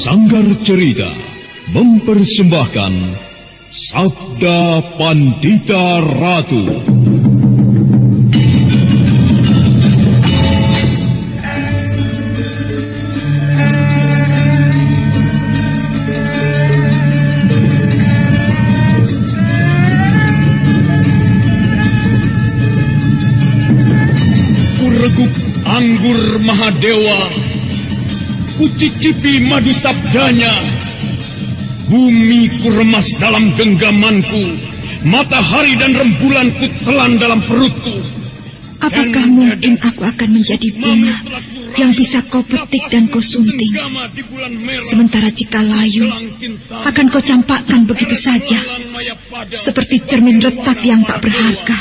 Sanggar Cerita mempersembahkan Sabda Pandita Ratu. Kureguk anggur Mahadewa, kucicipi madu sabdanya. Bumi kuremas dalam genggamanku, matahari dan rembulan kutelan dalam perutku. Apakah mungkin aku akan menjadi bunga yang bisa kau petik dan kau sunting? Sementara jika layu, akan kau campakkan begitu saja, seperti cermin retak yang tak berharga.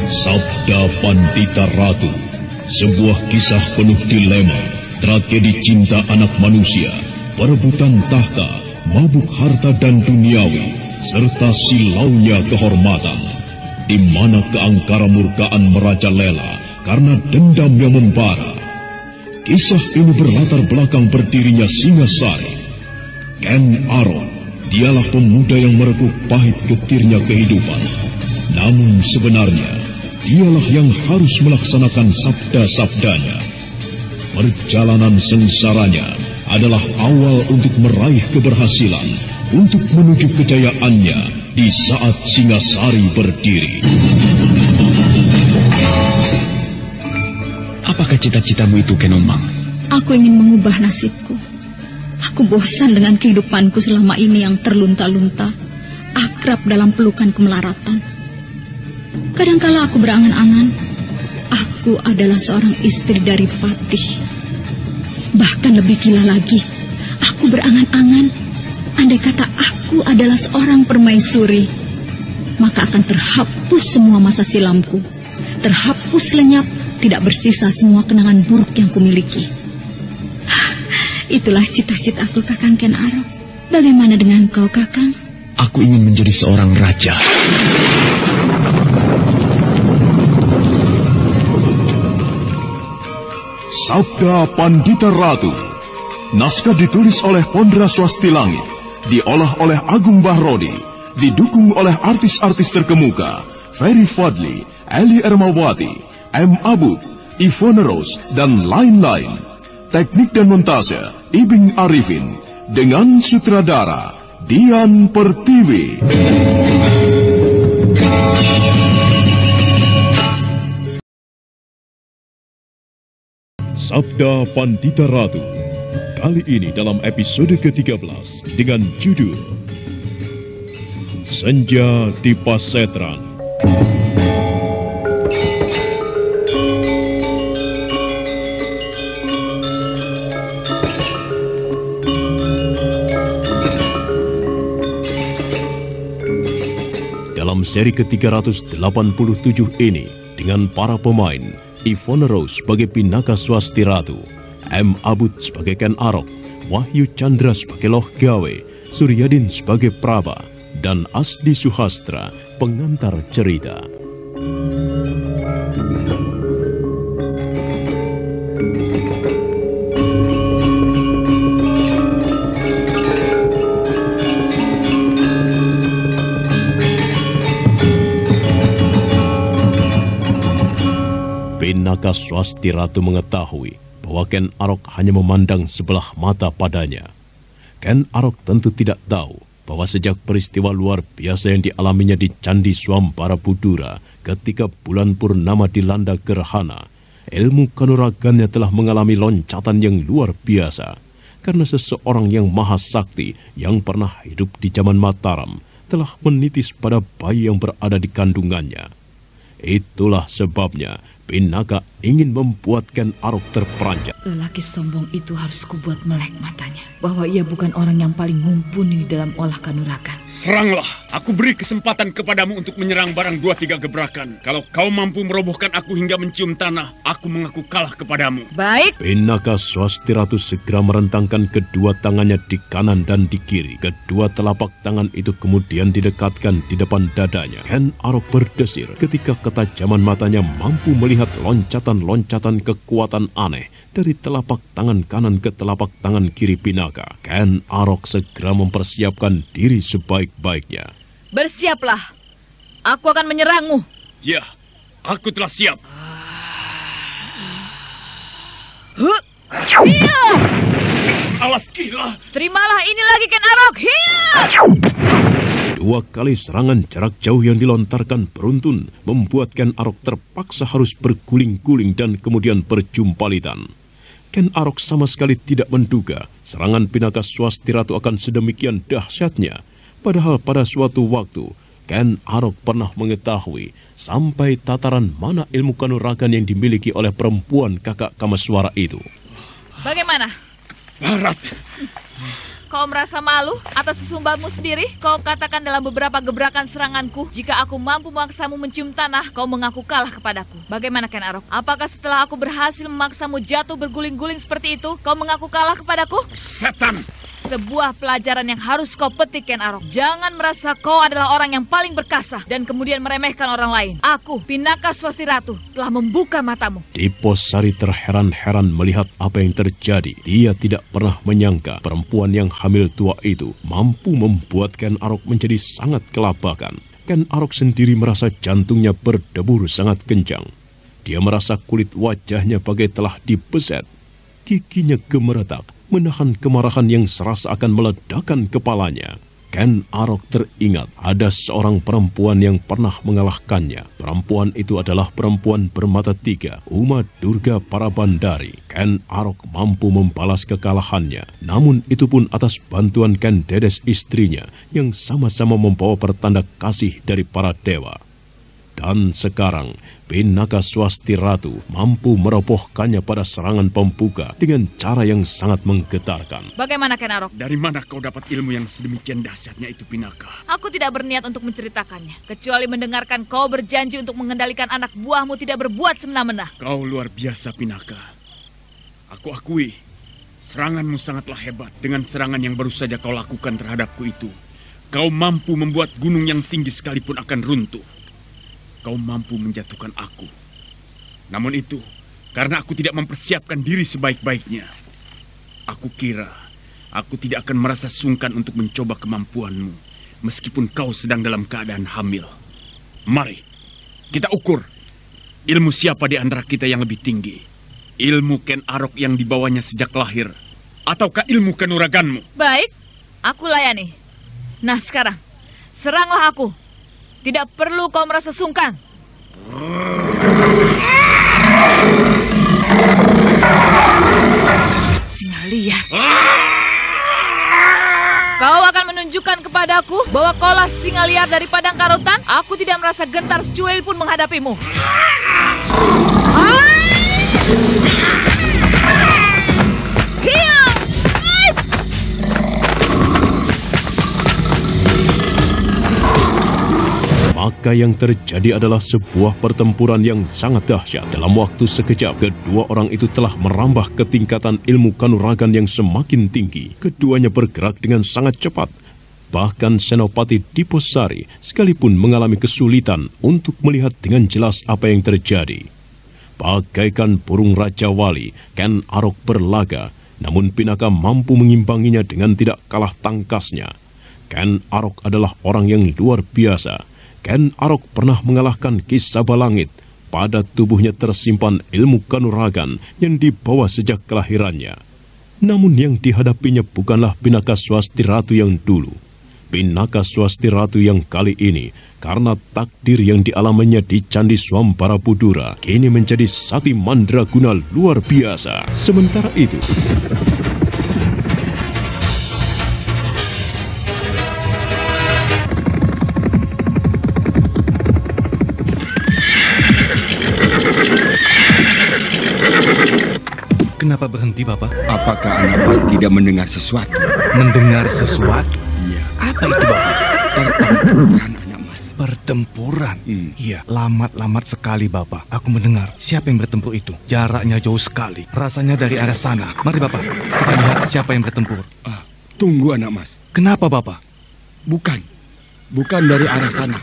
Sabda Pandita Ratu, sebuah kisah penuh dilema, tragedi cinta anak manusia, perebutan tahta, mabuk harta dan duniawi, serta silaunya kehormatan, di mana keangkara murkaan merajalela karena dendam yang membara. Kisah ini berlatar belakang berdirinya Singasari. Ken Arok, dialah pemuda yang merekuk pahit getirnya kehidupan. Namun sebenarnya, dialah yang harus melaksanakan sabda-sabdanya. Perjalanan sengsaranya adalah awal untuk meraih keberhasilan, untuk menuju kejayaannya di saat Singasari berdiri. Apakah cita-citamu itu, Kenomang? Aku ingin mengubah nasibku. Aku bosan dengan kehidupanku selama ini yang terlunta-lunta, akrab dalam pelukan kemelaratan. Kadangkala aku berangan-angan, aku adalah seorang istri dari Patih. Bahkan lebih gila lagi, aku berangan-angan, andai kata aku adalah seorang permaisuri, maka akan terhapus semua masa silamku, terhapus lenyap, tidak bersisa semua kenangan buruk yang kumiliki. Itulah cita-citaku, Kakang Ken Arok. Bagaimana dengan kau, Kakang? Aku ingin menjadi seorang raja. Sabda Pandita Ratu. Naskah ditulis oleh Pondra Swasti Langit, diolah oleh Agung Bahrodi, didukung oleh artis-artis terkemuka Ferry Fadli, Eli Ermawati, M. Abud, Ivone Rose, dan lain-lain. Teknik dan montase Ibing Arifin, dengan sutradara Dian Pertiwi. Sabda Pandita Ratu, kali ini dalam episode ke-13 dengan judul Senja di Pasetran. Dalam seri ke-387 ini, dengan para pemain Ivone Rose sebagai Pinaka Swasti Ratu, M. Abud sebagai Ken Arok, Wahyu Chandra sebagai Loh Gawe, Suryadin sebagai Praba, dan Asdi Suhastra pengantar cerita. Pinaka Swasti Ratu mengetahui bahwa Ken Arok hanya memandang sebelah mata padanya. Ken Arok tentu tidak tahu bahwa sejak peristiwa luar biasa yang dialaminya di Candi Swampara Budura ketika bulan purnama dilanda gerhana, ilmu kanuragannya telah mengalami loncatan yang luar biasa. Karena seseorang yang maha sakti yang pernah hidup di zaman Mataram telah menitis pada bayi yang berada di kandungannya. Itulah sebabnya Pinaka ingin membuat Ken Arok terperanjat. Lelaki sombong itu harus kubuat melek matanya, bahwa ia bukan orang yang paling mumpuni dalam olah kanuragan. Seranglah, aku beri kesempatan kepadamu untuk menyerang barang 2-3 gebrakan. Kalau kau mampu merobohkan aku hingga mencium tanah, aku mengaku kalah kepadamu. Baik. Pinaka Swasti Ratu segera merentangkan kedua tangannya di kanan dan di kiri. Kedua telapak tangan itu kemudian didekatkan di depan dadanya. Ken Arok berdesir ketika ketajaman matanya mampu melihat loncatan kekuatan aneh dari telapak tangan kanan ke telapak tangan kiri Pinaka. Ken Arok segera mempersiapkan diri sebaik-baiknya. Bersiaplah, aku akan menyerangmu. Ya, aku telah siap. Hiya! Alas gila! Terimalah ini lagi, Ken Arok. Hiya! 2 kali serangan jarak jauh yang dilontarkan beruntun membuat Ken Arok terpaksa harus berguling-guling dan kemudian berjumpalitan. Ken Arok sama sekali tidak menduga serangan Pinaka Swasti Ratu akan sedemikian dahsyatnya. Padahal pada suatu waktu, Ken Arok pernah mengetahui sampai tataran mana ilmu kanuragan yang dimiliki oleh perempuan kakak Kamaswara itu. Bagaimana? Barat! Kau merasa malu atas sesumbarmu sendiri? Kau katakan dalam beberapa gebrakan seranganku, jika aku mampu memaksamu mencium tanah, kau mengaku kalah kepadaku. Bagaimana, Ken Arok? Apakah setelah aku berhasil memaksamu jatuh berguling-guling seperti itu, kau mengaku kalah kepadaku? Setan! Sebuah pelajaran yang harus kau petik, Ken Arok. Jangan merasa kau adalah orang yang paling berkasa dan kemudian meremehkan orang lain. Aku, Pinaka Swasti Ratu, telah membuka matamu. Diposari terheran-heran melihat apa yang terjadi. Dia tidak pernah menyangka perempuan yang hamil tua itu mampu membuat Ken Arok menjadi sangat kelabakan. Ken Arok sendiri merasa jantungnya berdebur sangat kencang. Dia merasa kulit wajahnya bagai telah dibeset. Giginya gemeretak, menahan kemarahan yang serasa akan meledakkan kepalanya. Ken Arok teringat ada seorang perempuan yang pernah mengalahkannya. Perempuan itu adalah perempuan bermata 3, Uma Durga Parabandari. Ken Arok mampu membalas kekalahannya. Namun itu pun atas bantuan Ken Dedes istrinya yang sama-sama membawa pertanda kasih dari para dewa. Dan sekarang, Pinaka Swasti Ratu mampu merobohkannya pada serangan pembuka dengan cara yang sangat menggetarkan. Bagaimana, Ken Arok? Dari mana kau dapat ilmu yang sedemikian dahsyatnya itu, Pinaka? Aku tidak berniat untuk menceritakannya, kecuali mendengarkan kau berjanji untuk mengendalikan anak buahmu tidak berbuat semena-mena. Kau luar biasa, Pinaka. Aku akui, seranganmu sangatlah hebat. Dengan serangan yang baru saja kau lakukan terhadapku itu, kau mampu membuat gunung yang tinggi sekalipun akan runtuh. Kau mampu menjatuhkan aku. Namun itu, karena aku tidak mempersiapkan diri sebaik-baiknya. Aku kira, aku tidak akan merasa sungkan untuk mencoba kemampuanmu, meskipun kau sedang dalam keadaan hamil. Mari, kita ukur ilmu siapa di antara kita yang lebih tinggi. Ilmu Ken Arok yang dibawanya sejak lahir, ataukah ilmu kanuraganmu? Baik, aku layani. Nah sekarang, seranglah aku. Tidak perlu kau merasa sungkan. Singa liar. Kau akan menunjukkan kepadaku bahwa kaulah singa liar dari padang karutan. Aku tidak merasa gentar secuil pun menghadapimu. Maka yang terjadi adalah sebuah pertempuran yang sangat dahsyat. Dalam waktu sekejap, kedua orang itu telah merambah ke tingkatan ilmu kanuragan yang semakin tinggi. Keduanya bergerak dengan sangat cepat. Bahkan Senopati Diposari sekalipun mengalami kesulitan untuk melihat dengan jelas apa yang terjadi. Bagaikan burung Raja Wali, Ken Arok berlaga, namun Pinaka mampu mengimbanginya dengan tidak kalah tangkasnya. Ken Arok adalah orang yang luar biasa. Ken Arok pernah mengalahkan Ki Sabalangit. Pada tubuhnya tersimpan ilmu kanuragan yang dibawa sejak kelahirannya. Namun yang dihadapinya bukanlah Pinaka Swasti Ratu yang dulu. Pinaka Swasti Ratu yang kali ini, karena takdir yang dialaminya di Candi Swambara Budura, kini menjadi sakti mandraguna luar biasa. Sementara itu, Kenapa berhenti, Bapak? Apakah anak mas tidak mendengar sesuatu? Mendengar sesuatu? Iya. Apa itu, Bapak? Pertempuran anak mas. Pertempuran? Iya, lamat-lamat sekali, Bapak. Aku mendengar. Siapa yang bertempur itu? Jaraknya jauh sekali. Rasanya dari arah sana. Mari, Bapak. Kita lihat siapa yang bertempur. Tunggu anak mas. Kenapa, Bapak? Bukan dari arah sana,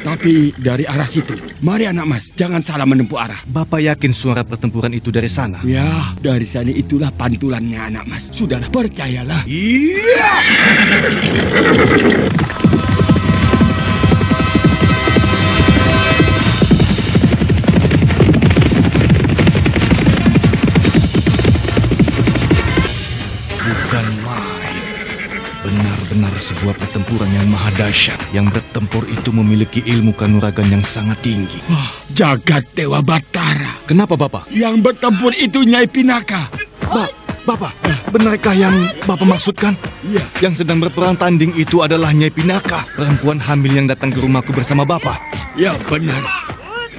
tapi dari arah situ. Mari anak mas, jangan salah menempuh arah. Bapak yakin suara pertempuran itu dari sana? Ya, dari sana itulah pantulannya anak mas. Sudahlah, percayalah. Iya. Bukan main. Benar-benar sebuah pertempuran yang maha dahsyat. Yang bertempur itu memiliki ilmu kanuragan yang sangat tinggi. Jagat Dewa Batara. Kenapa, Bapak? Yang bertempur itu Nyai Pinaka. Bapak, benarkah yang Bapak maksudkan? Iya. Yang sedang berperang tanding itu adalah Nyai Pinaka, perempuan hamil yang datang ke rumahku bersama Bapak. Ya, benar.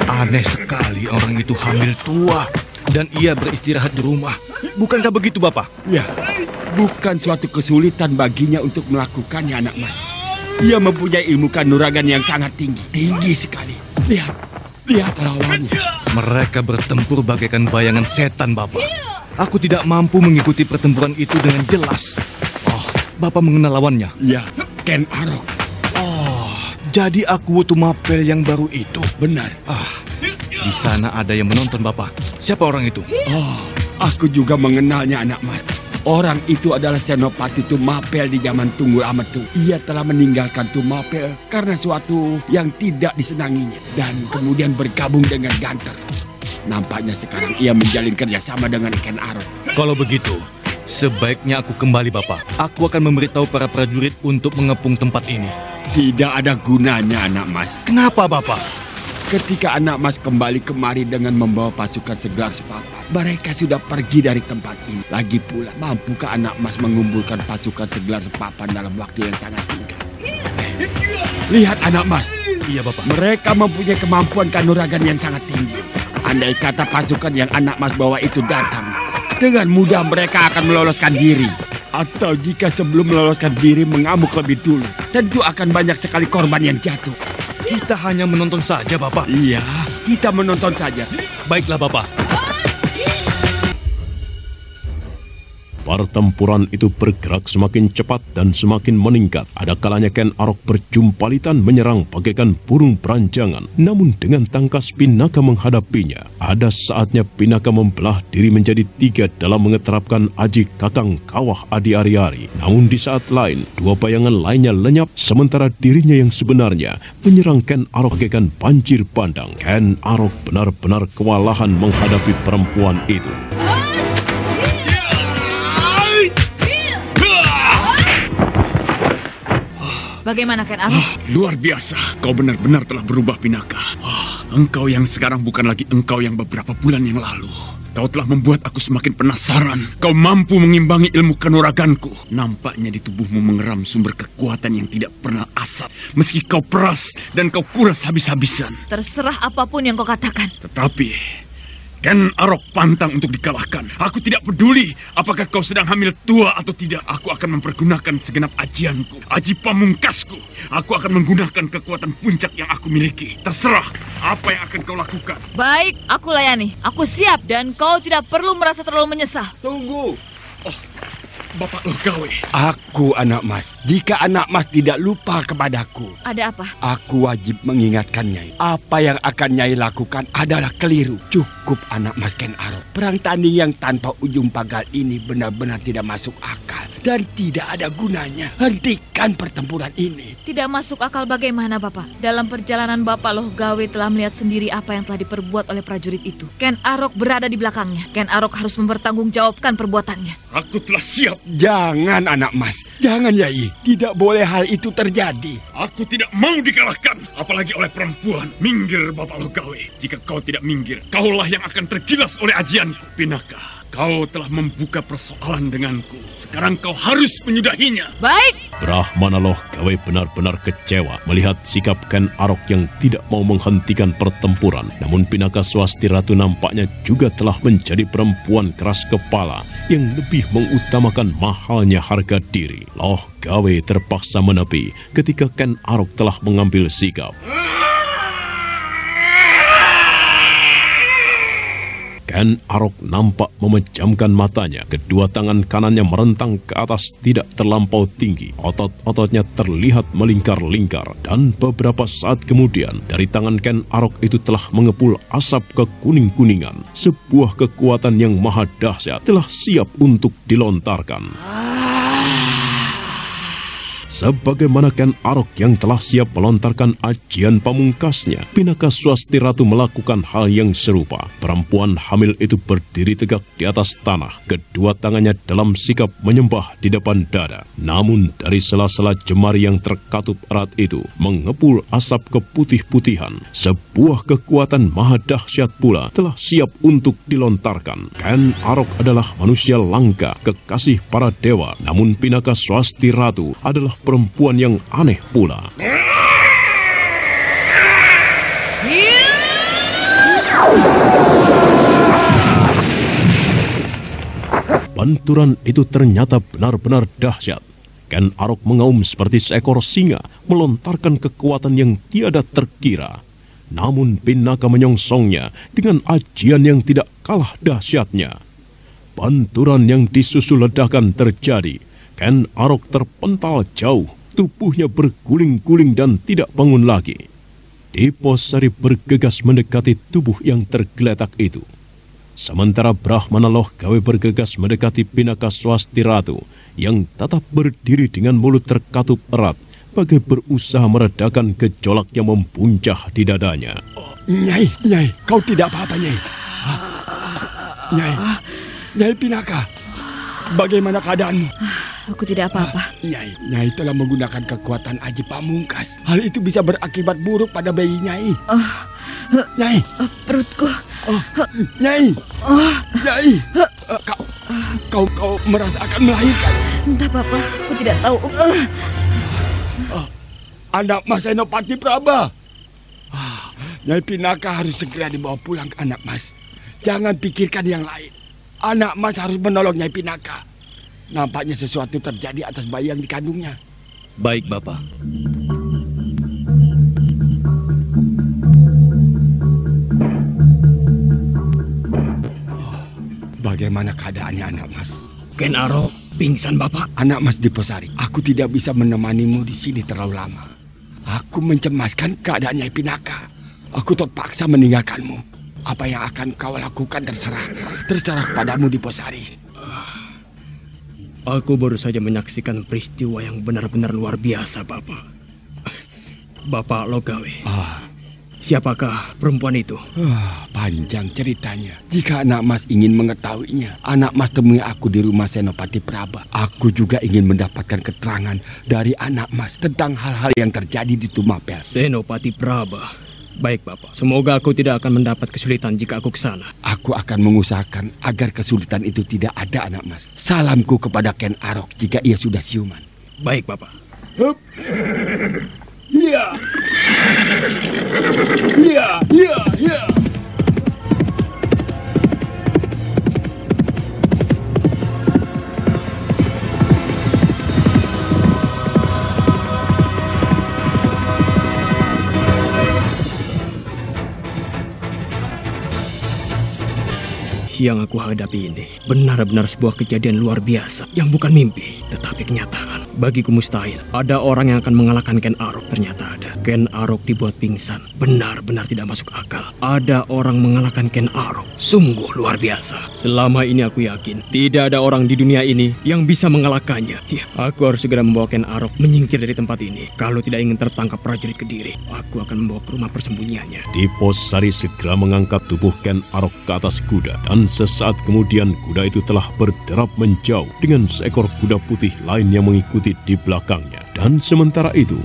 Aneh sekali, orang itu hamil tua dan ia beristirahat di rumah. Bukankah begitu, Bapak? Ya, bukan suatu kesulitan baginya untuk melakukannya, anak mas. Ia mempunyai ilmu kanuragan yang sangat tinggi. Tinggi sekali. Lihat lawannya. Mereka bertempur bagaikan bayangan setan, Bapak. Aku tidak mampu mengikuti pertempuran itu dengan jelas. Bapak mengenal lawannya? Ya, Ken Arok. Jadi aku Wutu Mapel yang baru itu? Benar. Di sana ada yang menonton, Bapak. Siapa orang itu? Aku juga mengenalnya, anak mas. Orang itu adalah Senopati Tumapel di zaman Tunggul Ametu. Ia telah meninggalkan Tumapel karena suatu yang tidak disenanginya. Dan kemudian bergabung dengan Ganter. Nampaknya sekarang ia menjalin kerjasama dengan Ken Arok. Kalau begitu, sebaiknya aku kembali, Bapak. Aku akan memberitahu para prajurit untuk mengepung tempat ini. Tidak ada gunanya, anak mas. Kenapa, Bapak? Ketika anak mas kembali kemari dengan membawa pasukan segelar sepapan, mereka sudah pergi dari tempat ini. Lagi pula, mampukah anak mas mengumpulkan pasukan segelar sepapan dalam waktu yang sangat singkat? Lihat anak mas. Iya, Bapak. Mereka mempunyai kemampuan kanuragan yang sangat tinggi. Andai kata pasukan yang anak mas bawa itu datang, dengan mudah mereka akan meloloskan diri. Atau jika sebelum meloloskan diri mengamuk lebih dulu, tentu akan banyak sekali korban yang jatuh. Kita hanya menonton saja, Bapak. Iya, kita menonton saja. Baiklah, Bapak. Pertempuran itu bergerak semakin cepat dan semakin meningkat. Ada kalanya Ken Arok berjumpalitan menyerang bagaikan burung beranjangan. Namun dengan tangkas Pinaka menghadapinya. Ada saatnya Pinaka membelah diri menjadi 3 dalam mengeterapkan aji Kakang Kawah Adi Ari-Ari. Namun di saat lain, 2 bayangan lainnya lenyap sementara dirinya yang sebenarnya menyerang Ken Arok bagaikan banjir bandang. Ken Arok benar-benar kewalahan menghadapi perempuan itu. Bagaimana Ken Arok? Luar biasa. Kau benar-benar telah berubah, Pinaka. Engkau yang sekarang bukan lagi engkau yang beberapa bulan yang lalu. Kau telah membuat aku semakin penasaran. Kau mampu mengimbangi ilmu kanuraganku. Nampaknya di tubuhmu mengeram sumber kekuatan yang tidak pernah asat. Meski kau peras dan kau kuras habis-habisan. Terserah apapun yang kau katakan. Tetapi Ken Arok pantang untuk dikalahkan. Aku tidak peduli apakah kau sedang hamil tua atau tidak. Aku akan mempergunakan segenap ajianku, aji pamungkasku. Aku akan menggunakan kekuatan puncak yang aku miliki. Terserah apa yang akan kau lakukan. Baik, aku layani. Aku siap dan kau tidak perlu merasa terlalu menyesal. Tunggu. Bapak Logawe. Aku anak mas. Jika anak mas tidak lupa kepadaku, Ada apa? aku wajib mengingatkan Nyai. Apa yang akan Nyai lakukan adalah keliru. Cukup anak mas Ken Arok. Perang tanding yang tanpa ujung pagal ini benar-benar tidak masuk akal. Dan tidak ada gunanya. Hentikan pertempuran ini. Tidak masuk akal bagaimana, Bapak? Dalam perjalanan Bapak Logawe telah melihat sendiri apa yang telah diperbuat oleh prajurit itu. Ken Arok berada di belakangnya. Ken Arok harus mempertanggungjawabkan perbuatannya. Aku telah siap. Jangan anak mas. Jangan Nyai. Tidak boleh hal itu terjadi. Aku tidak mau dikalahkan. Apalagi oleh perempuan. Minggir, Bapak Logawe. Jika kau tidak minggir, kaulah yang akan tergilas oleh ajianku. Pinaka, Kau telah membuka persoalan denganku. Sekarang kau harus menyudahinya. Baik. Brahmana Loh Gawe benar-benar kecewa melihat sikap Ken Arok yang tidak mau menghentikan pertempuran. Namun Pinaka Swasti Ratu nampaknya juga telah menjadi perempuan keras kepala yang lebih mengutamakan mahalnya harga diri. Loh Gawe terpaksa menepi ketika Ken Arok telah mengambil sikap. Ken Arok nampak memejamkan matanya. Kedua tangan kanannya merentang ke atas tidak terlampau tinggi. Otot-ototnya terlihat melingkar-lingkar. Dan beberapa saat kemudian, dari tangan Ken Arok itu telah mengepul asap kekuning-kuningan. Sebuah kekuatan yang maha dahsyat telah siap untuk dilontarkan. Sebagaimana Ken Arok yang telah siap melontarkan ajian pamungkasnya, Pinaka Swasti Ratu melakukan hal yang serupa. Perempuan hamil itu berdiri tegak di atas tanah, kedua tangannya dalam sikap menyembah di depan dada. Namun dari sela-sela jemari yang terkatup erat itu, mengepul asap keputih-putihan. Sebuah kekuatan maha dahsyat pula telah siap untuk dilontarkan. Ken Arok adalah manusia langka, kekasih para dewa, namun Pinaka Swasti Ratu adalah perempuan yang aneh pula. Benturan itu ternyata benar-benar dahsyat. Ken Arok mengaum seperti seekor singa, melontarkan kekuatan yang tiada terkira. Namun Pinaka menyongsongnya dengan ajian yang tidak kalah dahsyatnya. Benturan yang disusul ledakan terjadi. Ken Arok terpental jauh, tubuhnya berguling-guling dan tidak bangun lagi. Diposari bergegas mendekati tubuh yang tergeletak itu. Sementara Brahmana Loh Gawe bergegas mendekati Pinaka Swasti Ratu yang tetap berdiri dengan mulut terkatup erat, bagai berusaha meredakan gejolak yang membuncah di dadanya. Nyai, kau tidak apa-apa, Nyai. Nyai Pinaka, bagaimana keadaanmu? Aku tidak apa-apa. Nyai telah menggunakan kekuatan aji pamungkas. Hal itu bisa berakibat buruk pada bayi Nyai. Nyai. Perutku. Nyai. Nyai. Kau merasa akan melahirkan? Entah, Papa. Aku tidak tahu. Anak Mas Senopati Praba. Nyai Pinaka harus segera dibawa pulang ke anak Mas. Jangan pikirkan yang lain. Anak Mas harus menolong Nyai Pinaka. Nampaknya sesuatu terjadi atas bayi yang dikandungnya. Baik, Bapak. Bagaimana keadaannya anak Mas? Ken Arok pingsan, Bapak. Anak Mas Diposari, aku tidak bisa menemanimu di sini terlalu lama. Aku mencemaskan keadaan Nyai Pinaka. Aku terpaksa meninggalkanmu. Apa yang akan kau lakukan terserah kepadamu Diposari. Aku baru saja menyaksikan peristiwa yang benar-benar luar biasa, Bapak. Bapak Loh Gawe. Siapakah perempuan itu? Panjang ceritanya. Jika anak Mas ingin mengetahuinya, anak Mas temui aku di rumah Senopati Praba. Aku juga ingin mendapatkan keterangan dari anak Mas tentang hal-hal yang terjadi di Tumapel. Senopati Praba. Baik, Bapak. Semoga aku tidak akan mendapat kesulitan jika aku ke sana. Aku akan mengusahakan agar kesulitan itu tidak ada, anak Mas. Salamku kepada Ken Arok jika ia sudah siuman. Baik, Bapak. Ya. Yang aku hadapi ini benar-benar sebuah kejadian luar biasa yang bukan mimpi, tetapi kenyataan. Bagiku mustahil ada orang yang akan mengalahkan Ken Arok. Ternyata ada. Ken Arok dibuat pingsan. Benar-benar tidak masuk akal. Ada orang mengalahkan Ken Arok. Sungguh luar biasa. Selama ini aku yakin tidak ada orang di dunia ini yang bisa mengalahkannya. Ya, aku harus segera membawa Ken Arok menyingkir dari tempat ini. Kalau tidak ingin tertangkap prajurit Kediri, aku akan membawa ke rumah persembunyiannya. Diposari segera mengangkat tubuh Ken Arok ke atas kuda, dan sesaat kemudian kuda itu telah berderap menjauh dengan seekor kuda putih lain yang mengikuti di belakangnya. Dan sementara itu,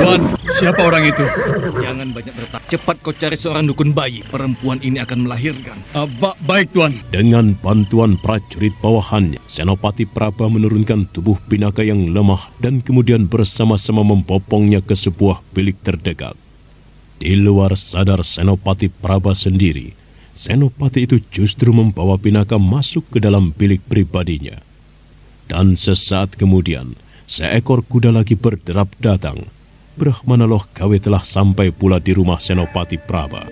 Tuan, siapa orang itu? Jangan banyak bertanya. Cepat kau cari seorang dukun bayi. Perempuan ini akan melahirkan. Baik, Tuan. Dengan bantuan prajurit bawahannya, Senopati Praba menurunkan tubuh Pinaka yang lemah dan kemudian bersama-sama membopongnya ke sebuah bilik terdekat. Di luar sadar Senopati Praba sendiri, Senopati itu justru membawa Pinaka masuk ke dalam bilik pribadinya. Dan sesaat kemudian, seekor kuda lagi berderap datang. Brahmana Loh Gawe telah sampai pula di rumah Senopati Praba.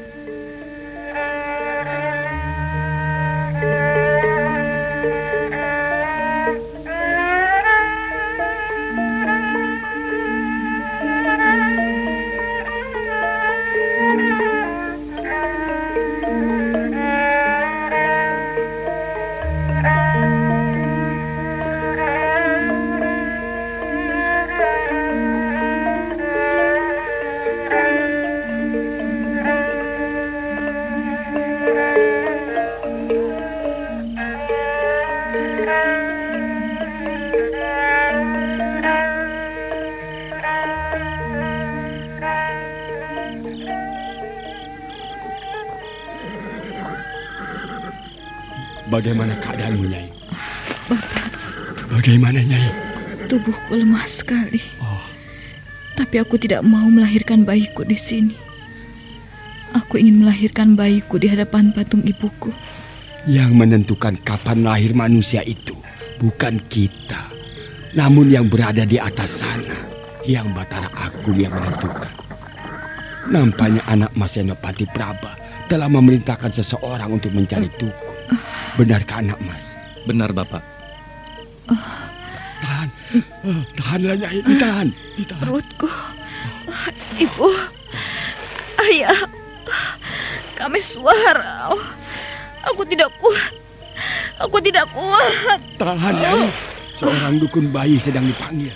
Bagaimana keadaanmu, Nyai? Bagaimana, Nyai? Tubuhku lemah sekali. Tapi aku tidak mau melahirkan bayiku di sini. Aku ingin melahirkan bayiku di hadapan patung ibuku. Yang menentukan kapan lahir manusia itu bukan kita, namun yang berada di atas sana, yang Batara Agung yang menentukan. Nampaknya anak Mas Senopati Praba telah memerintahkan seseorang untuk mencari Tuku. Benarkah anak Mas? Benar, Bapak. Tahanlah, Nyai, ditahan. Perutku, Ibu, Ayah, kami suara. Aku tidak kuat. Aku tidak kuat. Tahan, Nyai. Seorang dukun bayi sedang dipanggil.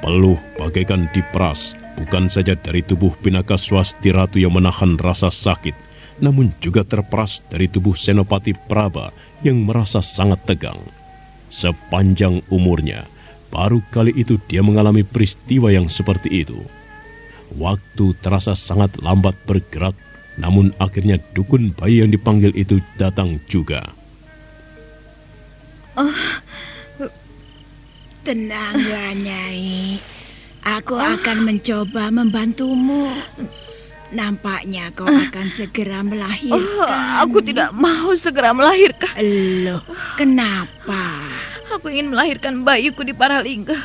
Peluh bagaikan diperas, bukan saja dari tubuh Pinaka Swasti Ratu yang menahan rasa sakit, namun juga terperas dari tubuh Senopati Praba yang merasa sangat tegang. Sepanjang umurnya, baru kali itu dia mengalami peristiwa yang seperti itu. Waktu terasa sangat lambat bergerak, namun akhirnya dukun bayi yang dipanggil itu datang juga. Tenanglah, Nyai. Aku akan mencoba membantumu. Nampaknya kau akan segera melahirkan. Aku tidak mau segera melahirkan. Loh, kenapa? Aku ingin melahirkan bayiku di Paralingga.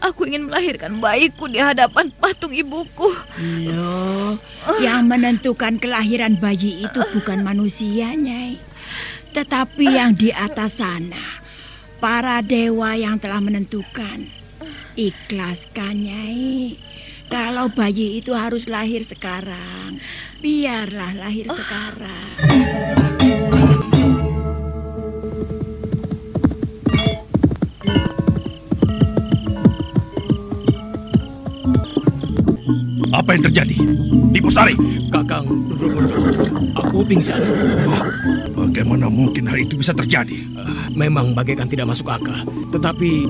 Aku ingin melahirkan bayiku di hadapan patung ibuku. Loh, yang menentukan kelahiran bayi itu bukan manusia, Nyai, tetapi yang di atas sana. Para dewa yang telah menentukan. Ikhlaskan, Nyai. Kalau bayi itu harus lahir sekarang, biarlah lahir sekarang. Apa yang terjadi? Diposari! Kakang, aku pingsan. Bagaimana mungkin hal itu bisa terjadi? Memang bagaikan tidak masuk akal. Tetapi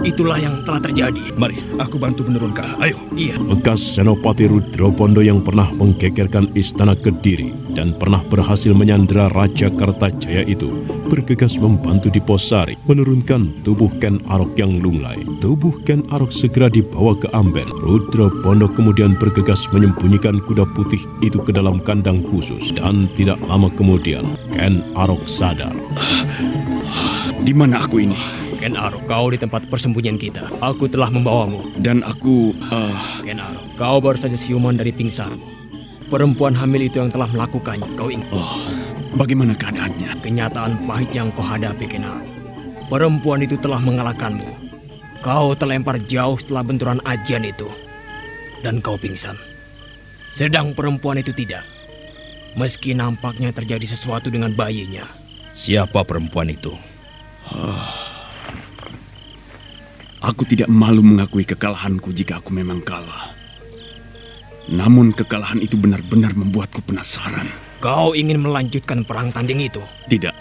itulah yang telah terjadi. Mari, aku bantu menurunkan. Ayo. Iya. Bekas Senopati Rudropondo yang pernah menggegerkan istana Kediri dan pernah berhasil menyandera Raja Kartajaya itu bergegas membantu Diposari menurunkan tubuh Ken Arok yang lunglai. Tubuh Ken Arok segera dibawa ke Amben. Rudropondo kemudian bergegas menyembunyikan kuda putih itu ke dalam kandang khusus. Dan tidak lama kemudian, Ken Arok sadar. Di mana aku ini? Ken Arok, kau di tempat persembunyian kita. Aku telah membawamu. Dan aku... Ken Arok, kau baru saja siuman dari pingsanmu. Perempuan hamil itu yang telah melakukannya. Kau ingat? Bagaimana keadaannya? Kenyataan pahit yang kau hadapi, Ken Arok. Perempuan itu telah mengalahkanmu. Kau terlempar jauh setelah benturan ajian itu. Dan kau pingsan. Sedang perempuan itu tidak. Meski nampaknya terjadi sesuatu dengan bayinya. Siapa perempuan itu? Aku tidak malu mengakui kekalahanku jika aku memang kalah. Namun kekalahan itu benar-benar membuatku penasaran. Kau ingin melanjutkan perang tanding itu? Tidak.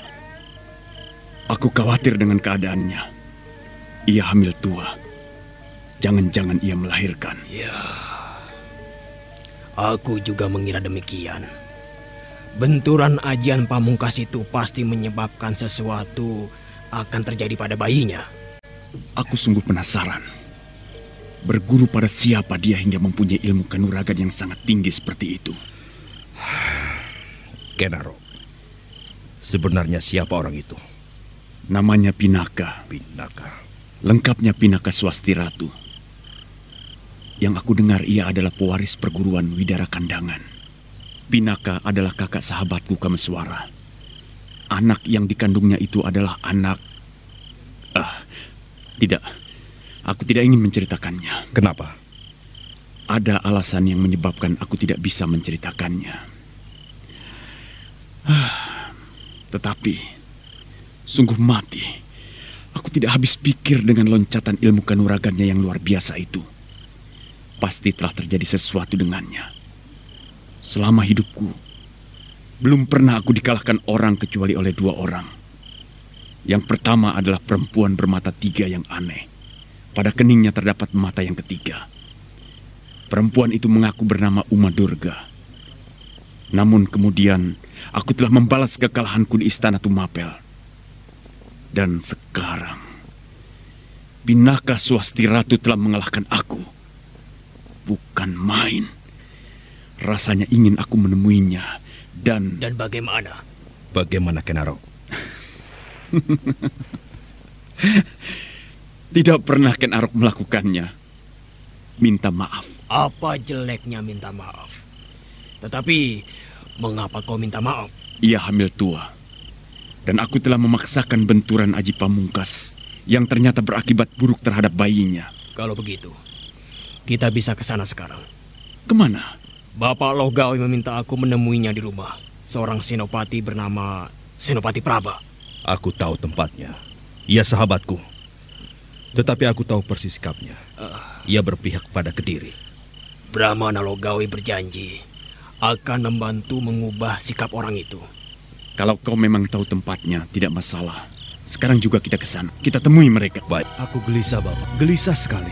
Aku khawatir dengan keadaannya. Ia hamil tua. Jangan-jangan ia melahirkan. Ya, aku juga mengira demikian. Benturan ajian pamungkas itu pasti menyebabkan sesuatu akan terjadi pada bayinya. Aku sungguh penasaran. Berguru pada siapa dia hingga mempunyai ilmu kanuragan yang sangat tinggi seperti itu? Ken Arok, sebenarnya siapa orang itu? Namanya Pinaka. Pinaka. Lengkapnya Pinaka Swasti Ratu. Yang aku dengar ia adalah pewaris perguruan Widara Kandangan. Pinaka adalah kakak sahabatku Kameswara. Anak yang dikandungnya itu adalah anak... Tidak. Aku tidak ingin menceritakannya. Kenapa? Ada alasan yang menyebabkan aku tidak bisa menceritakannya. Tetapi, sungguh mati. Aku tidak habis pikir dengan loncatan ilmu kanuragannya yang luar biasa itu. Pasti telah terjadi sesuatu dengannya. Selama hidupku, belum pernah aku dikalahkan orang kecuali oleh 2 orang. Yang pertama adalah perempuan bermata 3 yang aneh. Pada keningnya terdapat mata yang ketiga. Perempuan itu mengaku bernama Uma Durga. Namun kemudian aku telah membalas kekalahanku di Istana Tumapel. Dan sekarang Pinaka Swasti Ratu telah mengalahkan aku. Bukan main. Rasanya ingin aku menemuinya dan... Dan bagaimana? Bagaimana Ken Arok? Tidak pernah Ken Arok melakukannya. Minta maaf. Apa jeleknya minta maaf? Tetapi, mengapa kau minta maaf? Ia hamil tua. Dan aku telah memaksakan benturan Aji Pamungkas yang ternyata berakibat buruk terhadap bayinya. Kalau begitu, kita bisa ke sana sekarang. Kemana? Bapak Logawi meminta aku menemuinya di rumah. Seorang senopati bernama Senopati Praba. Aku tahu tempatnya. Ia sahabatku. Tetapi aku tahu persis sikapnya. Ia berpihak pada Kediri. Brahmana Logawi berjanji akan membantu mengubah sikap orang itu. Kalau kau memang tahu tempatnya, tidak masalah. Sekarang juga kita ke sana. Kita temui mereka. Baik. Aku gelisah, Bapak. Gelisah sekali.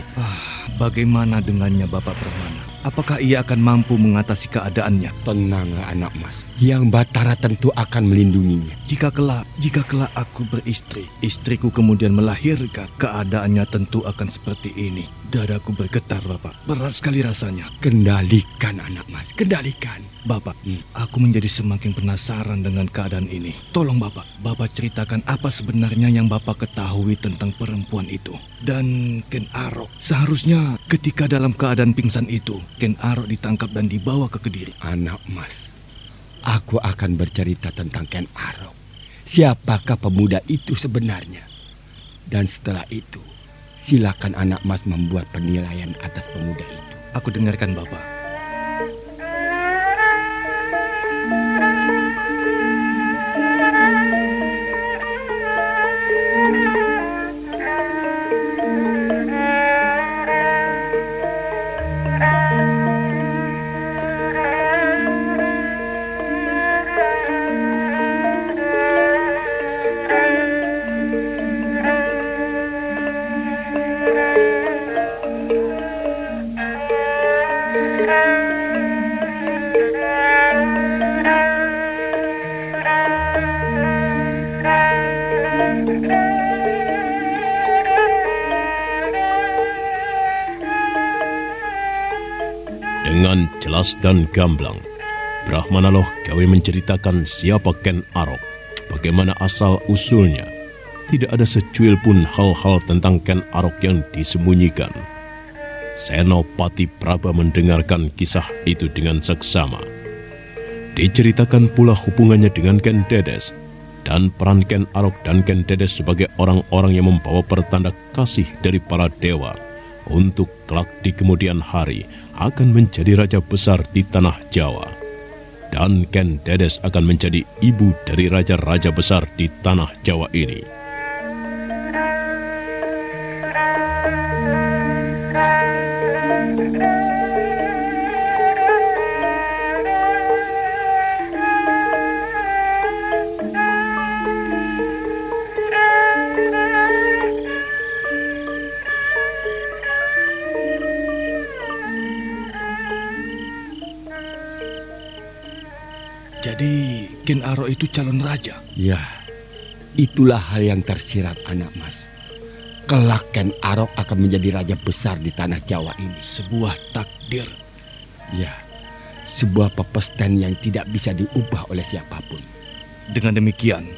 Bagaimana dengannya Bapak Brahmana? Apakah ia akan mampu mengatasi keadaannya? Tenanglah anak mas. Yang Batara tentu akan melindunginya. Jika kelak aku beristri, istriku kemudian melahirkan, keadaannya tentu akan seperti ini. Dadaku bergetar, Bapak. Berat sekali rasanya. Kendalikan anak mas, kendalikan. Bapak, aku menjadi semakin penasaran dengan keadaan ini. Tolong Bapak ceritakan apa sebenarnya yang Bapak ketahui tentang perempuan itu. Dan Ken Arok, seharusnya ketika dalam keadaan pingsan itu, Ken Arok ditangkap dan dibawa ke Kediri. Anak mas, aku akan bercerita tentang Ken Arok. Siapakah pemuda itu sebenarnya? Dan setelah itu, silakan anak mas membuat penilaian atas pemuda itu. Aku dengarkan Bapak. Dengan jelas dan gamblang, Brahmana Logawi menceritakan siapa Ken Arok, bagaimana asal-usulnya. Tidak ada secuil pun hal-hal tentang Ken Arok yang disembunyikan. Senopati Praba mendengarkan kisah itu dengan seksama. Diceritakan pula hubungannya dengan Ken Dedes, dan peran Ken Arok dan Ken Dedes sebagai orang-orang yang membawa pertanda kasih dari para dewa untuk kelak di kemudian hari akan menjadi raja besar di tanah Jawa. Dan Ken Dedes akan menjadi ibu dari raja-raja besar di tanah Jawa ini. Ken Arok itu calon raja. Ya, itulah hal yang tersirat anak mas. Kelak Ken Arok akan menjadi raja besar di tanah Jawa ini. Sebuah takdir. Ya, sebuah pepesten yang tidak bisa diubah oleh siapapun. Dengan demikian,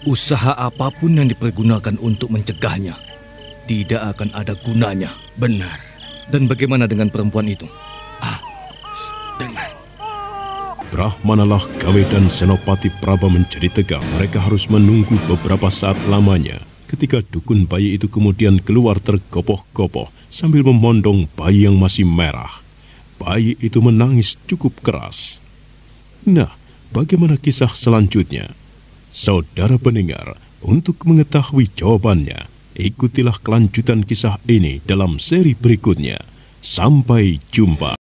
usaha apapun yang dipergunakan untuk mencegahnya tidak akan ada gunanya. Benar. Dan bagaimana dengan perempuan itu? Dengar. Brahmanalah Gawe dan Senopati Praba menjadi tegang. Mereka harus menunggu beberapa saat lamanya ketika dukun bayi itu kemudian keluar tergopoh-gopoh sambil memondong bayi yang masih merah. Bayi itu menangis cukup keras. Nah, bagaimana kisah selanjutnya? Saudara pendengar, untuk mengetahui jawabannya, ikutilah kelanjutan kisah ini dalam seri berikutnya. Sampai jumpa.